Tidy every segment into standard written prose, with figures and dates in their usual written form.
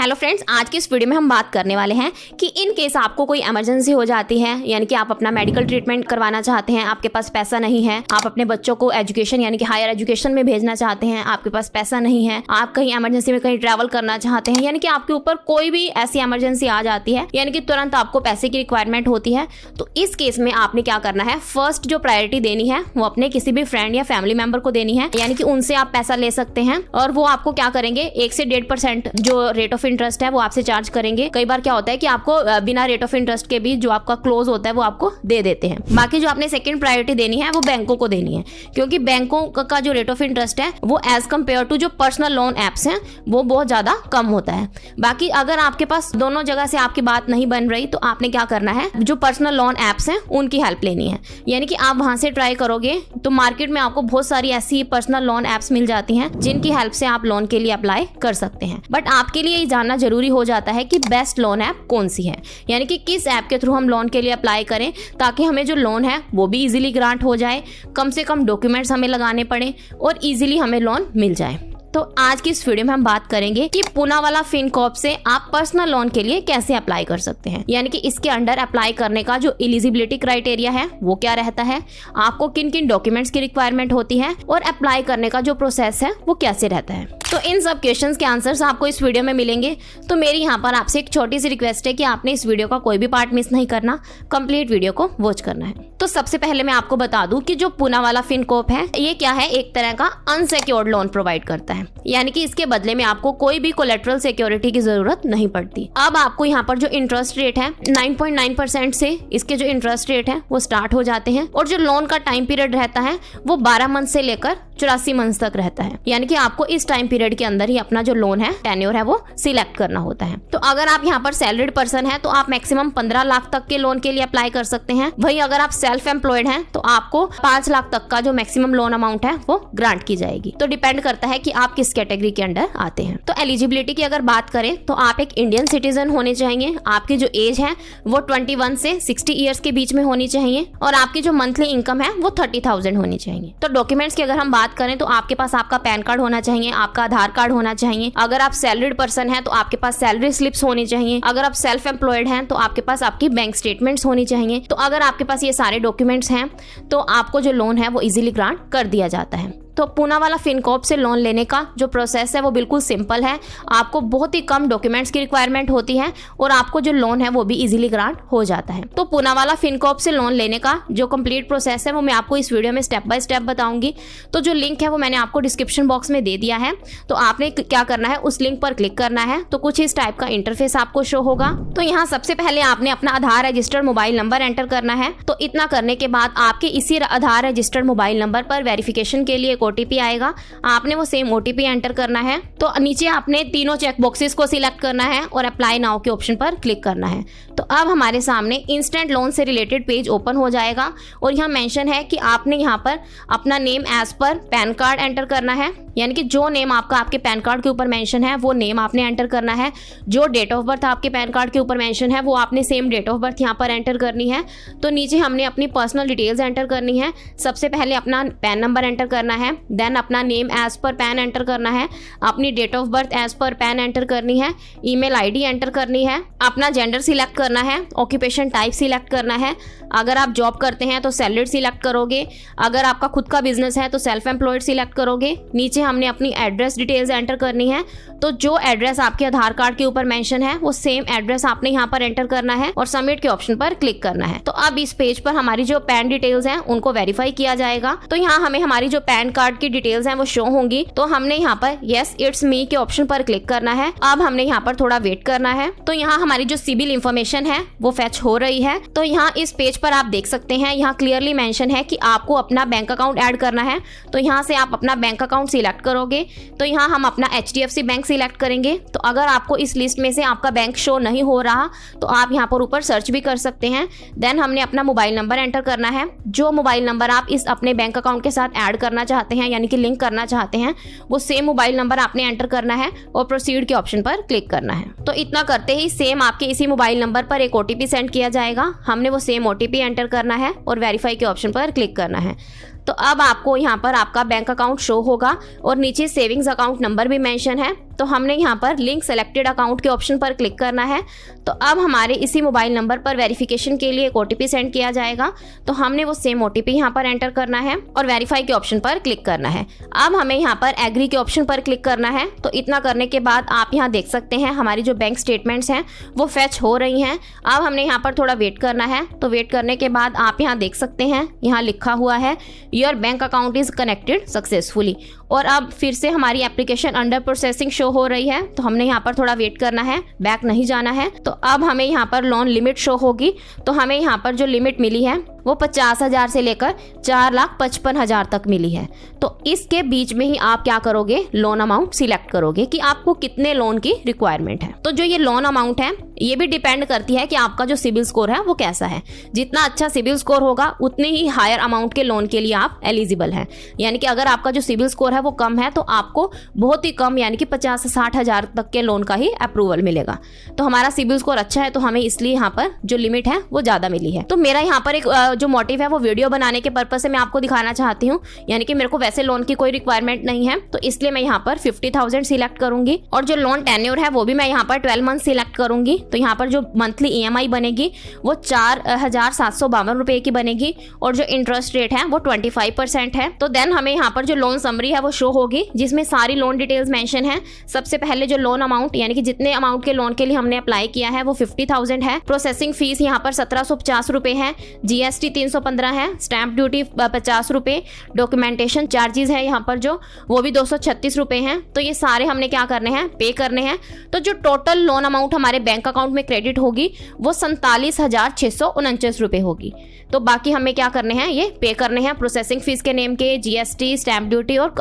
Hello friends, आज की इस वीडियो में हम बात करने वाले हैं कि इन केस आपको कोई इमरजेंसी हो जाती है, यानी कि आप अपना मेडिकल ट्रीटमेंट करवाना चाहते हैं, आपके पास पैसा नहीं है, आप अपने बच्चों को एजुकेशन यानी कि हायर एजुकेशन में भेजना चाहते हैं, आपके पास पैसा नहीं है, आप कहीं इमरजेंसी में कहीं ट्रैवल करना चाहते हैं, यानी कि आपके ऊपर कोई भी ऐसी इमरजेंसी आ जाती है, यानी कि तुरंत आपको पैसे की रिक्वायरमेंट होती है। तो इस केस में आपने क्या करना है, फर्स्ट जो प्रायोरिटी देनी है वो अपने किसी भी फ्रेंड या फैमिली मेंबर को देनी है, यानी कि उनसे आप पैसा ले सकते हैं और वो आपको क्या करेंगे 1 से 1.5% जो रेट ऑफ इंटरेस्ट है वो आपसे चार्ज करेंगे। कई बार क्या होता है कि आपको बिना रेट ऑफ इंटरेस्ट के भी जो आपका क्लोज होता है वो आपको दे देते हैं। बाकी जो आपने सेकंड प्रायोरिटी देनी है वो बैंकों को देनी है, क्योंकि बैंकों का जो रेट ऑफ इंटरेस्ट है वो एज कम्पेयर टू जो पर्सनल लोन एप्स हैं वो बहुत ज्यादा कम होता है। बाकी अगर आपके पास दोनों जगह से आपकी बात नहीं बन रही तो आपने क्या करना है, जो पर्सनल लोन एप्स हैं उनकी हेल्प लेनी है, यानी कि आप वहां से ट्राई करोगे तो मार्केट में आपको बहुत सारी ऐसी पर्सनल लोन एप्स मिल जाती हैं जिनकी हेल्प से आप लोन के लिए अप्लाई कर सकते हैं। बट आपके लिए ये जानना जरूरी हो जाता है कि बेस्ट लोन ऐप कौन सी है, यानी कि किस ऐप के थ्रू हम लोन के लिए अप्लाई करें ताकि हमें जो लोन है वो भी इजीली ग्रांट हो जाए, कम से कम डॉक्यूमेंट्स हमें लगाने पड़े और इजीली हमें लोन मिल जाए। तो आज की इस वीडियो में हम बात करेंगे कि पूनावाला फिनकॉर्प से आप पर्सनल लोन के लिए कैसे अप्लाई कर सकते हैं, यानी कि इसके अंडर अप्लाई करने का जो एलिजिबिलिटी क्राइटेरिया है वो क्या रहता है, आपको किन किन डॉक्यूमेंट्स की रिक्वायरमेंट होती है और अप्लाई करने का जो प्रोसेस है वो कैसे रहता है। तो इन सब क्वेश्चंस के आंसर्स आपको इस वीडियो में मिलेंगे। तो मेरी यहाँ पर आपसे एक छोटी सी रिक्वेस्ट है कि आपने इस वीडियो का कोई भी पार्ट मिस नहीं करना, कंप्लीट वीडियो को वॉच करना है। तो सबसे पहले मैं आपको बता दूं कि जो पूनावाला फिनकॉर्प है ये क्या है, एक तरह का अनसिक्योर्ड लोन प्रोवाइड करता है, यानी कि इसके बदले में आपको कोई भी कोलेटरल सिक्योरिटी की जरूरत नहीं पड़ती। अब आपको यहाँ पर जो इंटरेस्ट रेट है 9.9% से इसके जो इंटरेस्ट रेट है वो स्टार्ट हो जाते हैं और जो लोन का टाइम पीरियड रहता है वो 12 मंथ से लेकर 84 मंथ तक रहता है, यानी कि आपको इस टाइम पीरियड के अंदर ही अपना जो लोन है टेन्योर है वो सिलेक्ट करना होता है। तो अगर आप यहाँ पर सैलरीड पर्सन है तो आप मैक्सिमम 15 लाख तक के लोन के लिए अप्लाई कर सकते हैं। वहीं अगर आप सेल्फ एम्प्लॉयड हैं तो आपको 5 लाख तक का जो मैक्सिमम लोन अमाउंट है वो ग्रांट की जाएगी। तो डिपेंड करता है कि आप किस कैटेगरी के अंडर आते हैं। तो एलिजिबिलिटी की अगर बात करें तो आप एक इंडियन सिटीजन होने चाहिए, आपकी जो एज है वो 21 से 60 ईयर्स के बीच में होनी चाहिए और आपकी जो मंथली इनकम है वो 30,000 होनी चाहिए। तो डॉक्यूमेंट्स की अगर हम बात करें तो आपके पास आपका पैन कार्ड होना चाहिए, आपका आधार कार्ड होना चाहिए। अगर आप सैलरीड पर्सन हैं तो आपके पास सैलरी स्लिप्स होनी चाहिए। अगर आप सेल्फ एम्प्लॉयड हैं तो आपके पास आपकी बैंक स्टेटमेंट्स होनी चाहिए। तो अगर आपके पास ये सारे डॉक्यूमेंट्स हैं तो आपको जो लोन है वो इजीली ग्रांट कर दिया जाता है। तो पूनावाला फिनकॉर्प से लोन लेने का जो प्रोसेस है वो बिल्कुल सिंपल है। आपको बहुत ही कम डॉक्यूमेंट्स की रिक्वायरमेंट होती है और आपको जो लोन है वो भी इजीली ग्रांट हो जाता है। तो पूनावाला फिनकॉर्प से लोन लेने का जो कंप्लीट प्रोसेस है वो मैं आपको इस वीडियो में स्टेप बाय स्टेप बताऊंगी। तो जो लिंक है वो मैंने आपको डिस्क्रिप्शन बॉक्स में दे दिया है। तो आपने क्या करना है, उस लिंक पर क्लिक करना है तो कुछ इस टाइप का इंटरफेस आपको शो होगा। तो यहाँ सबसे पहले आपने अपना आधार रजिस्टर्ड मोबाइल नंबर एंटर करना है। तो इतना करने के बाद आपके इसी आधार रजिस्टर्ड मोबाइल नंबर पर वेरिफिकेशन के लिए ओटीपी आएगा, आपने वो सेम ओटीपी एंटर करना है। तो नीचे आपने तीनों चेक बॉक्सेस को सिलेक्ट करना है और अप्लाई नाउ के ऑप्शन पर क्लिक करना है। तो अब हमारे सामने इंस्टेंट लोन से रिलेटेड पेज ओपन हो जाएगा और यहाँ मेंशन है कि आपने यहाँ पर अपना name as per PAN card enter करना है, यानी कि जो नेम आपका आपके पैन कार्ड के ऊपर मेंशन है वो नेम आपने एंटर करना है। जो डेट ऑफ बर्थ आपके पैन कार्ड के ऊपर मेंशन है वो आपने सेम डेट ऑफ बर्थ यहाँ पर एंटर करनी है। तो नीचे हमने अपनी पर्सनल डिटेल्स एंटर करनी है। सबसे पहले अपना पैन नंबर एंटर करना है, देन अपना name as per PAN enter करना है, अपनी date of birth as per PAN enter करनी है, ईमेल आईडी एंटर करनी है, अपना जेंडर सिलेक्ट करना है, ऑक्यूपेशन टाइप सिलेक्ट करना है। अगर आप जॉब करते हैं तो सैलरीड सिलेक्ट करोगे, अगर आपका खुद का बिजनेस है तो सेल्फ एम्प्लॉयड सिलेक्ट करोगे। नीचे हमने अपनी एड्रेस डिटेल्स एंटर करनी है। तो जो एड्रेस आपके आधार कार्ड के ऊपर मेंशन है वो सेम एड्रेस आपने यहाँ पर एंटर करना है और सबमिट के ऑप्शन पर क्लिक करना है। तो अब इस पेज पर हमारी जो पैन डिटेल्स हैं उनको वेरीफाई किया जाएगा। तो यहाँ हमें हमारी जो पैन कार्ड की डिटेल्स हैं वो शो होंगी। तो हमने यहाँ पर यस इट्स मी के ऑप्शन पर क्लिक करना है। अब हमने यहाँ पर थोड़ा वेट करना है। तो यहाँ हमारी जो सिविल इंफॉर्मेशन है वो फेच हो रही है। तो यहाँ इस पेज पर आप देख सकते हैं, यहाँ क्लियरली मेंशन है कि आपको अपना बैंक अकाउंट ऐड करना है। तो यहाँ से आप अपना बैंक अकाउंट सिलेक्ट करोगे। तो यहाँ हम अपना HDFC बैंक सिलेक्ट करेंगे। तो अगर आपको इस लिस्ट में से आपका बैंक शो नहीं हो रहा तो आप यहाँ पर ऊपर सर्च भी कर सकते हैं। देन हमने अपना मोबाइल नंबर एंटर करना है। जो मोबाइल नंबर आप इस अपने बैंक अकाउंट के साथ ऐड करना चाहते हैं यानी कि लिंक करना चाहते हैं वो सेम मोबाइल नंबर आपने एंटर करना है और प्रोसीड के ऑप्शन पर क्लिक करना है। तो इतना करते ही सेम आपके इसी मोबाइल नंबर पर एक ओटीपी सेंड किया जाएगा। हमने वो सेम ओटीपी एंटर करना है और वेरीफाई के ऑप्शन पर क्लिक करना है। तो अब आपको यहाँ पर आपका बैंक अकाउंट शो होगा और नीचे सेविंग्स अकाउंट नंबर भी मेंशन है। तो हमने यहाँ पर लिंक सेलेक्टेड अकाउंट के ऑप्शन पर क्लिक करना है। तो अब हमारे इसी मोबाइल नंबर पर वेरिफिकेशन के लिए एक OTP सेंड किया जाएगा। तो हमने वो सेम OTP यहाँ पर एंटर करना है और वेरीफाई के ऑप्शन पर क्लिक करना है। अब हमें यहाँ पर एग्री के ऑप्शन पर क्लिक करना है। तो इतना करने के बाद आप यहाँ देख सकते हैं हमारी जो बैंक स्टेटमेंट्स हैं वो फेच हो रही हैं। अब हमने यहाँ पर थोड़ा वेट करना है। तो वेट करने के बाद आप यहाँ देख सकते हैं यहाँ लिखा हुआ है your bank account is connected successfully, और अब फिर से हमारी एप्लीकेशन अंडर प्रोसेसिंग शो हो रही है। तो हमने यहाँ पर थोड़ा वेट करना है, बैक नहीं जाना है। तो अब हमें यहाँ पर लोन लिमिट शो होगी। तो हमें यहाँ पर जो लिमिट मिली है वो 50,000 से लेकर 4,55,000 तक मिली है। तो इसके बीच में ही आप क्या करोगे, लोन अमाउंट सिलेक्ट करोगे कि आपको कितने लोन की रिक्वायरमेंट है। तो जो ये लोन अमाउंट है ये भी डिपेंड करती है कि आपका जो सिबिल स्कोर है वो कैसा है। जितना अच्छा सिबिल स्कोर होगा उतने ही हायर अमाउंट के लोन के लिए आप एलिजिबल हैं। यानी कि अगर आपका जो सिबिल स्कोर है वो कम है तो आपको बहुत ही कम यानी कि 50 से 60,000 तक के लोन का ही अप्रूवल मिलेगा। तो हमारा सिबिल स्कोर अच्छा है तो हमें इसलिए यहाँ पर जो लिमिट है वो ज़्यादा मिली है। तो मेरा यहाँ पर एक जो मोटिव है वो वीडियो बनाने के पर्पस से मैं आपको दिखाना चाहती हूँ, यानी कि मेरे को वैसे लोन की कोई रिक्वायरमेंट नहीं है। तो इसलिए मैं यहाँ पर 50,000 सिलेक्ट करूंगी और जो लोन टेन्योर है वो भी मैं यहाँ पर 12 मंथ सिलेक्ट करूंगी। तो यहाँ पर जो मंथली EMI बनेगी वो 4,752 रुपए की बनेगी और जो इंटरेस्ट रेट है वो 25% है। तो देन हमें यहाँ पर जो लोन समरी है वो शो होगी जिसमें सारी लोन डिटेल्स मेंशन है। सबसे पहले जो लोन अमाउंट यानी कि जितने अमाउंट के लोन के लिए हमने अप्लाई किया है वो 50,000 है। प्रोसेसिंग फीस यहाँ पर 1750 रुपए है, GST 315 है, स्टैंप ड्यूटी 50 रुपए, डॉक्यूमेंटेशन चार्जेस है यहाँ पर जो वो भी 236 रुपए हैं। तो ये सारे हमने क्या करने हैं, पे करने हैं। तो जो टोटल लोन अमाउंट हमारे बैंक अकाउंट में क्रेडिट होगी वो 47,649 रुपए होगी। तो बाकी हमें क्या करने हैं, ये पे करने हैं प्रोसेसिंग फीस के नेम के, GST, स्टैंप ड्यूटी और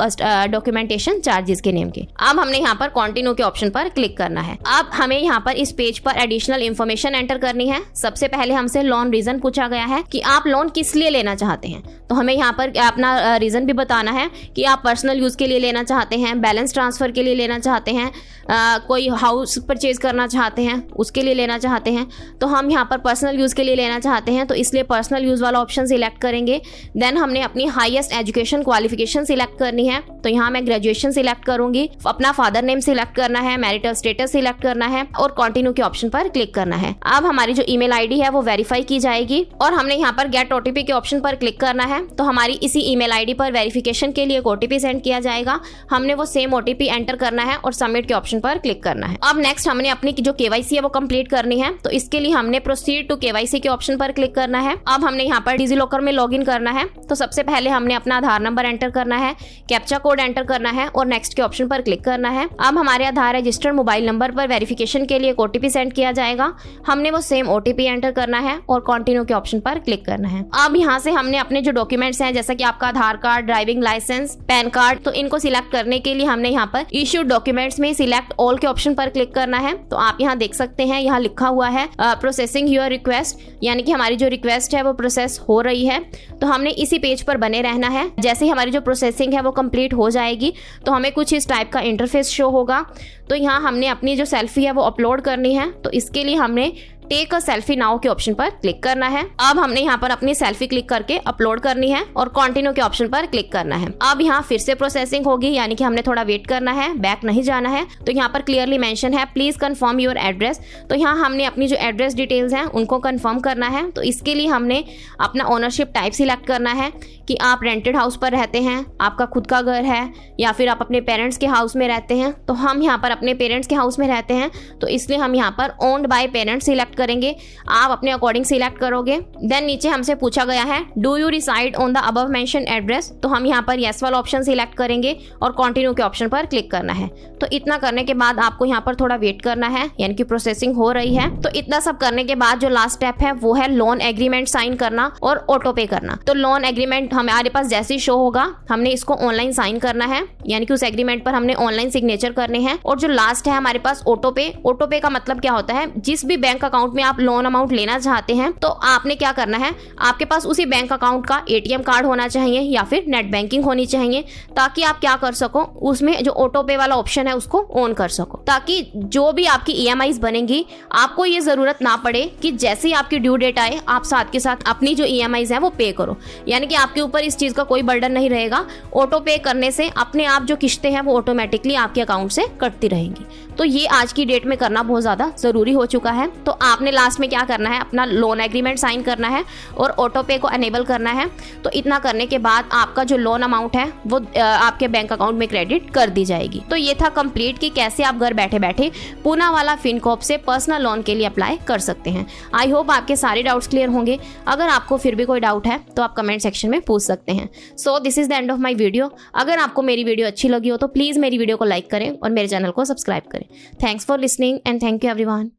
डॉक्यूमेंटेशन चार्जेस के नेम के। अब हमने यहाँ पर कंटिन्यू के ऑप्शन पर क्लिक करना है। अब हमें यहाँ पर इस पेज पर एडिशनल इन्फॉर्मेशन एंटर करनी है। सबसे पहले हमसे लोन रीजन पूछा गया है कि आप लोन किस लिए लेना चाहते हैं। तो हमें यहाँ पर अपना रीजन भी बताना है कि आप पर्सनल यूज के लिए लेना चाहते हैं, बैलेंस ट्रांसफर के लिए लेना चाहते हैं, कोई हाउस परचेज करना चाहते हैं उसके लिए लेना चाहते हैं। तो हम यहाँ पर पर्सनल यूज के लिए लेना चाहते हैं तो इसलिए पर्सनल यूज वाला ऑप्शन सिलेक्ट करेंगे। देन हमने अपनी हाईएस्ट एजुकेशन क्वालिफिकेशन सिलेक्ट करनी है। तो यहाँ मैं ग्रेजुएशन सिलेक्ट करूंगी, अपना फादर नेम सिलेक्ट करना है, मैरिटल स्टेटस सिलेक्ट करना है और कंटिन्यू के ऑप्शन पर क्लिक करना है। अब हमारी जो ईमेल आईडी है वो वेरीफाई की जाएगी और हमने यहाँ पर गेट OTP के ऑप्शन पर क्लिक करना है। तो हमारी इसी ईमेल आईडी पर वेरिफिकेशन के लिए एक OTP सेंड किया जाएगा। हमने वो सेम OTP एंटर करना है और सबमिट के ऑप्शन पर क्लिक करना है। अब नेक्स्ट हमने अपनी जो KYC है वो कंप्लीट करनी है। तो इसके लिए हमने प्रोसीड टू KYC के ऑप्शन पर क्लिक करना है। अब हमने यहाँ पर डिजिलॉकर में लॉगिन करना है। तो सबसे पहले हमने अपना आधार नंबर एंटर करना है, कैप्चा कोड एंटर करना है और नेक्स्ट के ऑप्शन पर क्लिक करना है। अब हमारे आधार रजिस्टर्ड मोबाइल नंबर पर वेरिफिकेशन के लिए एक OTP सेंड किया जाएगा। हमने वो सेम OTP एंटर करना है और कंटिन्यू के ऑप्शन पर क्लिक करना है। अब यहाँ से हमने अपने जो डॉक्यूमेंट्स हैं जैसा कि आपका Aadhaar card, driving licence, PAN card, तो इनको सिलेक्ट करने के लिए हमने यहाँ पर इश्यूड डॉक्यूमेंट्स में सिलेक्ट ऑल के ऑप्शन पर क्लिक करना है। तो आप यहाँ देख सकते हैं यहाँ लिखा हुआ है प्रोसेसिंग योर रिक्वेस्ट, यानी कि हमारी जो रिक्वेस्ट है वो प्रोसेस हो रही है। तो हमने इसी पेज पर बने रहना है। जैसे ही हमारी जो प्रोसेसिंग है वो कंप्लीट हो जाएगी तो हमें कुछ इस टाइप का इंटरफेस शो होगा। तो यहाँ हमने अपनी जो सेल्फी है वो अपलोड करनी है। तो इसके लिए हमने टेक अ सेल्फी नाउ के ऑप्शन पर क्लिक करना है। अब हमने यहाँ पर अपनी सेल्फी क्लिक करके अपलोड करनी है और कंटिन्यू के ऑप्शन पर क्लिक करना है। अब यहाँ फिर से प्रोसेसिंग होगी, यानी कि हमने थोड़ा वेट करना है, बैक नहीं जाना है। तो यहाँ पर क्लियरली मेंशन है प्लीज कंफर्म योर एड्रेस। तो यहाँ हमने अपनी जो एड्रेस डिटेल्स हैं उनको कंफर्म करना है। तो इसके लिए हमने अपना ओनरशिप टाइप सिलेक्ट करना है कि आप रेंटेड हाउस पर रहते हैं, आपका खुद का घर है या फिर आप अपने पेरेंट्स के हाउस में रहते हैं। तो हम यहाँ पर अपने पेरेंट्स के हाउस में रहते हैं तो इसलिए हम यहाँ पर ओन्ड बाय पेरेंट्स सिलेक्ट करेंगे। आप अपने अकॉर्डिंग सिलेक्ट करोगे। देन नीचे हमसे पूछा गया है do you reside on the above mention address. तो हम यहाँ पर येस वाला ऑप्शन सिलेक्ट करेंगे और कंटिन्यू के ऑप्शन पर क्लिक करना है। तो इतना करने के बाद आपको यहाँ पर थोड़ा वेट करना है, यानी कि प्रोसेसिंग हो रही है। तो इतना सब करने के बाद जो लास्ट स्टेप है वो है लोन एग्रीमेंट साइन करना और ऑटो पे करना। तो लोन एग्रीमेंट हमारे पास जैसे ही शो होगा हमने इसको ऑनलाइन साइन करना है, यानी कि उस एग्रीमेंट पर हमने ऑनलाइन सिग्नेचर करने हैं। और जो लास्ट है हमारे पास ऑटो पे। ऑटो पे का मतलब क्या होता है, जिस भी बैंक अकाउंट अमाउंट में आप लोन अमाउंट लेना चाहते हैं तो आपने क्या करना है, आपके पास उसी बैंक अकाउंट का एटीएम कार्ड होना चाहिए या फिर नेट बैंकिंग होनी चाहिए, ताकि आप क्या कर सको, उसमें जो ऑटो पे वाला ऑप्शन है उसको ऑन कर सको, ताकि जो भी आपकी ईएमआईज बनेंगी आपको ये जरूरत ना पड़े कि जैसे ही आपकी ड्यू डेट आए आप साथ के साथ अपनी जो ईएमआईज है वो पे करो। यानी कि आपके ऊपर इस चीज का कोई बर्डन नहीं रहेगा। ऑटो पे करने से अपने आप जो किस्तें हैं वो ऑटोमेटिकली आपके अकाउंट से कटती रहेंगी। तो ये आज की डेट में करना बहुत ज़्यादा ज़रूरी हो चुका है। तो आपने लास्ट में क्या करना है, अपना लोन एग्रीमेंट साइन करना है और ऑटो पे को अनेबल करना है। तो इतना करने के बाद आपका जो लोन अमाउंट है वो आपके बैंक अकाउंट में क्रेडिट कर दी जाएगी। तो ये था कंप्लीट कि कैसे आप घर बैठे बैठे पूनावाला फिनकॉर्प से पर्सनल लोन के लिए अप्लाई कर सकते हैं। आई होप आपके सारे डाउट्स क्लियर होंगे। अगर आपको फिर भी कोई डाउट है तो आप कमेंट सेक्शन में पूछ सकते हैं। So this is the end of my video. अगर आपको मेरी वीडियो अच्छी लगी हो तो प्लीज़ मेरी वीडियो को लाइक करें और मेरे चैनल को सब्सक्राइब करें। Thanks for listening and thank you everyone.